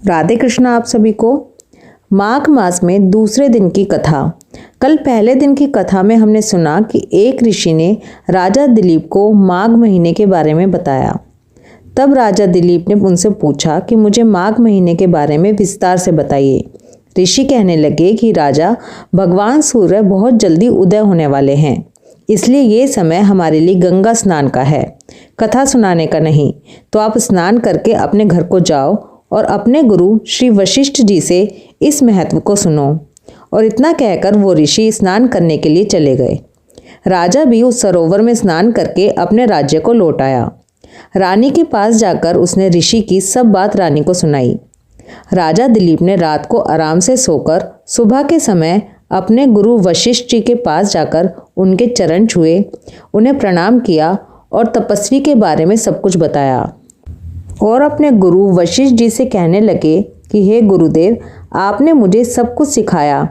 राधे कृष्ण आप सभी को। माघ मास में दूसरे दिन की कथा। कल पहले दिन की कथा में हमने सुना कि एक ऋषि ने राजा दिलीप को माघ महीने के बारे में बताया। तब राजा दिलीप ने उनसे पूछा कि मुझे माघ महीने के बारे में विस्तार से बताइए। ऋषि कहने लगे कि राजा, भगवान सूर्य बहुत जल्दी उदय होने वाले हैं, इसलिए ये समय हमारे लिए गंगा स्नान का है, कथा सुनाने का नहीं। तो आप स्नान करके अपने घर को जाओ और अपने गुरु श्री वशिष्ठ जी से इस महत्व को सुनो। और इतना कहकर वो ऋषि स्नान करने के लिए चले गए। राजा भी उस सरोवर में स्नान करके अपने राज्य को लौट आया। रानी के पास जाकर उसने ऋषि की सब बात रानी को सुनाई। राजा दिलीप ने रात को आराम से सोकर सुबह के समय अपने गुरु वशिष्ठ जी के पास जाकर उनके चरण छुए, उन्हें प्रणाम किया और तपस्वी के बारे में सब कुछ बताया। और अपने गुरु वशिष्ठ जी से कहने लगे कि हे गुरुदेव, आपने मुझे सब कुछ सिखाया।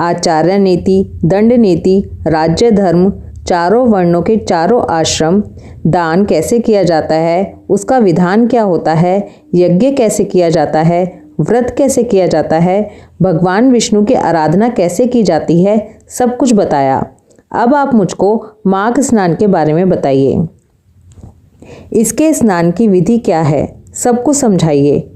आचार्य नीति, दंड नीति, राज्य धर्म, चारों वर्णों के चारों आश्रम, दान कैसे किया जाता है, उसका विधान क्या होता है, यज्ञ कैसे किया जाता है, व्रत कैसे किया जाता है, भगवान विष्णु की आराधना कैसे की जाती है, सब कुछ बताया। अब आप मुझको माघ स्नान के बारे में बताइए। इसके स्नान की विधि क्या है, सब कुछ समझाइए।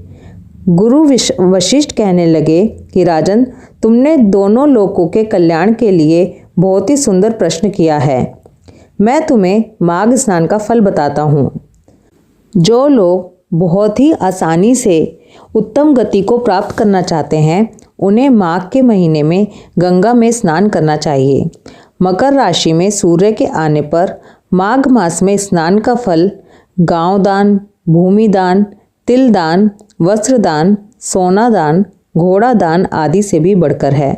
गुरु वशिष्ठ कहने लगे कि राजन, तुमने दोनों लोकों के कल्याण के लिए बहुत ही सुंदर प्रश्न किया है। मैं तुम्हें माघ स्नान का फल बताता हूँ। जो लोग बहुत ही आसानी से उत्तम गति को प्राप्त करना चाहते हैं, उन्हें माघ के महीने में गंगा में स्नान करना चाहिए। मकर राशि में सूर्य के आने पर माघ मास में स्नान का फल गांव दान, भूमि दान, तिल दान, वस्त्र दान, सोना दान, घोड़ा दान आदि से भी बढ़कर है।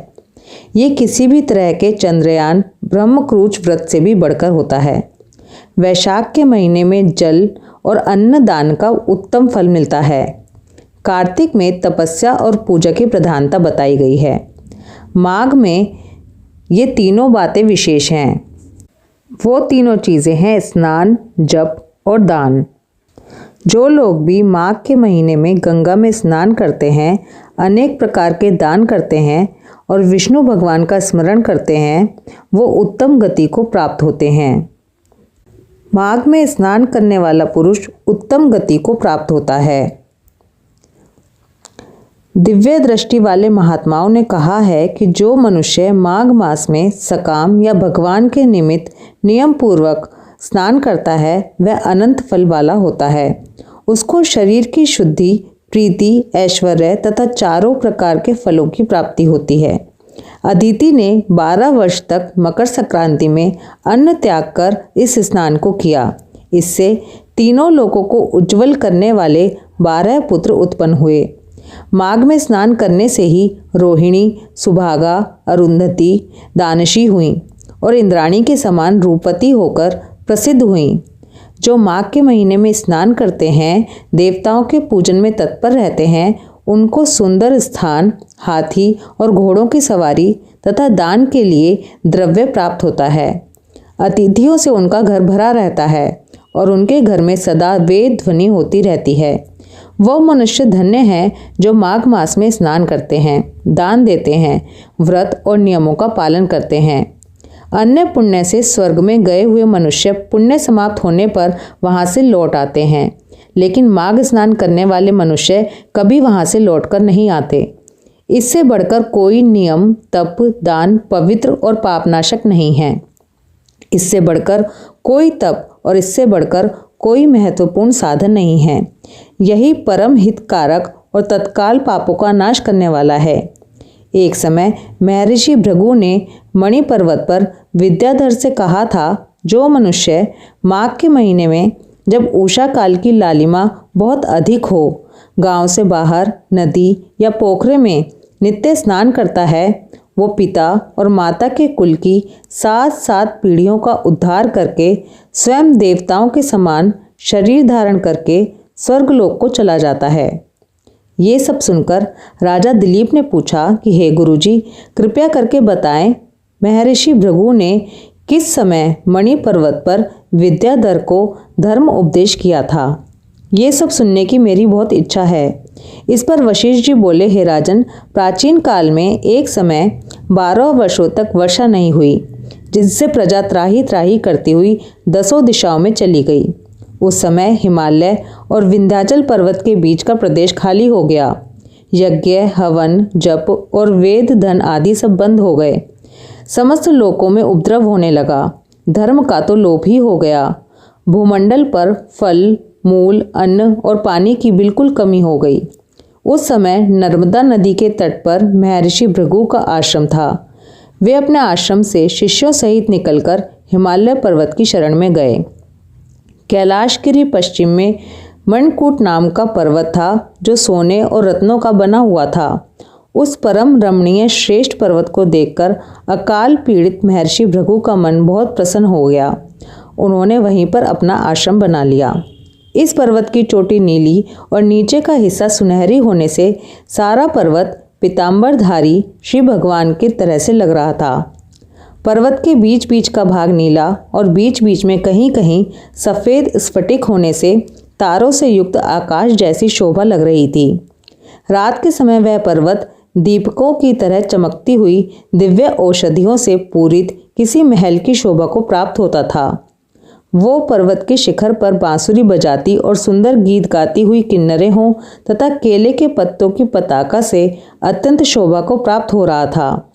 ये किसी भी तरह के चंद्रयान, ब्रह्मक्रूच व्रत से भी बढ़कर होता है। वैशाख के महीने में जल और अन्न दान का उत्तम फल मिलता है। कार्तिक में तपस्या और पूजा की प्रधानता बताई गई है। माघ में ये तीनों बातें विशेष हैं। वो तीनों चीज़ें हैं स्नान, जप और दान। जो लोग भी माघ के महीने में गंगा में स्नान करते हैं, अनेक प्रकार के दान करते हैं और विष्णु भगवान का स्मरण करते हैं, वो उत्तम गति को प्राप्त होते हैं। माघ में स्नान करने वाला पुरुष उत्तम गति को प्राप्त होता है। दिव्य दृष्टि वाले महात्माओं ने कहा है कि जो मनुष्य माघ मास में सकाम या भगवान के निमित्त नियम पूर्वक स्नान करता है, वह अनंत फल वाला होता है। उसको शरीर की शुद्धि, प्रीति, ऐश्वर्य तथा चारों प्रकार के फलों की प्राप्ति होती है। अदिति ने 12 वर्ष तक मकर संक्रांति में अन्न त्याग कर इस स्नान को किया। इससे तीनों लोकों को उज्जवल करने वाले 12 पुत्र उत्पन्न हुए। माघ में स्नान करने से ही रोहिणी, सुभागा, अरुंधति, दानशी हुईं और इंद्राणी के समान रूपवती होकर प्रसिद्ध हुईं। जो माघ के महीने में स्नान करते हैं, देवताओं के पूजन में तत्पर रहते हैं, उनको सुंदर स्थान, हाथी और घोड़ों की सवारी तथा दान के लिए द्रव्य प्राप्त होता है। अतिथियों से उनका घर भरा रहता है और उनके घर में सदा वेद ध्वनि होती रहती है। वह मनुष्य धन्य है जो माघ मास में स्नान करते हैं, दान देते हैं, व्रत और नियमों का पालन करते हैं। अन्य पुण्य से स्वर्ग में गए हुए मनुष्य पुण्य समाप्त होने पर वहां से लौट आते हैं, लेकिन माघ स्नान करने वाले मनुष्य कभी वहां से लौटकर नहीं आते। इससे बढ़कर कोई नियम, तप, दान पवित्र और पापनाशक नहीं है। इससे बढ़कर कोई तप और इससे बढ़कर कोई महत्वपूर्ण साधन नहीं है। यही परम हितकारक और तत्काल पापों का नाश करने वाला है। एक समय महर्षि भृगु ने मणि पर्वत पर विद्याधर से कहा था, जो मनुष्य माघ के महीने में जब उषा काल की लालिमा बहुत अधिक हो, गांव से बाहर नदी या पोखरे में नित्य स्नान करता है, वो पिता और माता के कुल की 7 पीढ़ियों का उद्धार करके स्वयं देवताओं के समान शरीर धारण करके स्वर्गलोक को चला जाता है। ये सब सुनकर राजा दिलीप ने पूछा कि हे गुरुजी, कृपया करके बताएं, महर्षि भृगु ने किस समय मणि पर्वत पर विद्याधर को धर्म उपदेश किया था। ये सब सुनने की मेरी बहुत इच्छा है। इस पर वशिष्ठ जी बोले, हे राजन, प्राचीन काल में एक समय 12 वर्षों तक वर्षा नहीं हुई, जिससे प्रजा त्राही त्राही करती हुई 10 दिशाओं में चली गई। उस समय हिमालय और विंध्याचल पर्वत के बीच का प्रदेश खाली हो गया। यज्ञ, हवन, जप और वेद धन आदि सब बंद हो गए। समस्त लोकों में उपद्रव होने लगा। धर्म का तो लोप ही हो गया। भूमंडल पर फल, मूल, अन्न और पानी की बिल्कुल कमी हो गई। उस समय नर्मदा नदी के तट पर महर्षि भृगु का आश्रम था। वे अपने आश्रम से शिष्यों सहित निकलकर हिमालय पर्वत की शरण में गए। कैलाशगिरी पश्चिम में मणिकूट नाम का पर्वत था, जो सोने और रत्नों का बना हुआ था। उस परम रमणीय श्रेष्ठ पर्वत को देखकर अकाल पीड़ित महर्षि भृगु का मन बहुत प्रसन्न हो गया। उन्होंने वहीं पर अपना आश्रम बना लिया। इस पर्वत की चोटी नीली और नीचे का हिस्सा सुनहरी होने से सारा पर्वत पीताम्बरधारी श्री भगवान की तरह से लग रहा था। पर्वत के बीच बीच का भाग नीला और बीच बीच में कहीं कहीं सफ़ेद स्फटिक होने से तारों से युक्त आकाश जैसी शोभा लग रही थी। रात के समय वह पर्वत दीपकों की तरह चमकती हुई दिव्य औषधियों से पूरित किसी महल की शोभा को प्राप्त होता था। वो पर्वत के शिखर पर बांसुरी बजाती और सुंदर गीत गाती हुई किन्नरें हों तथा केले के पत्तों की पताका से अत्यंत शोभा को प्राप्त हो रहा था।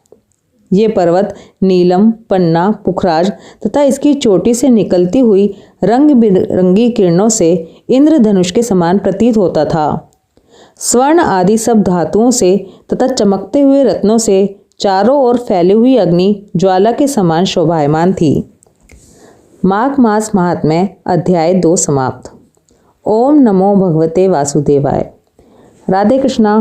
ये पर्वत नीलम, पन्ना, पुखराज तथा इसकी चोटी से निकलती हुई रंग बिरंगी किरणों से इंद्रधनुष के समान प्रतीत होता था। स्वर्ण आदि सब धातुओं से तथा चमकते हुए रत्नों से चारों ओर फैली हुई अग्नि ज्वाला के समान शोभायमान थी। माघ मास महात्म्य अध्याय 2 समाप्त। ओम नमो भगवते वासुदेवाय। राधे कृष्णा।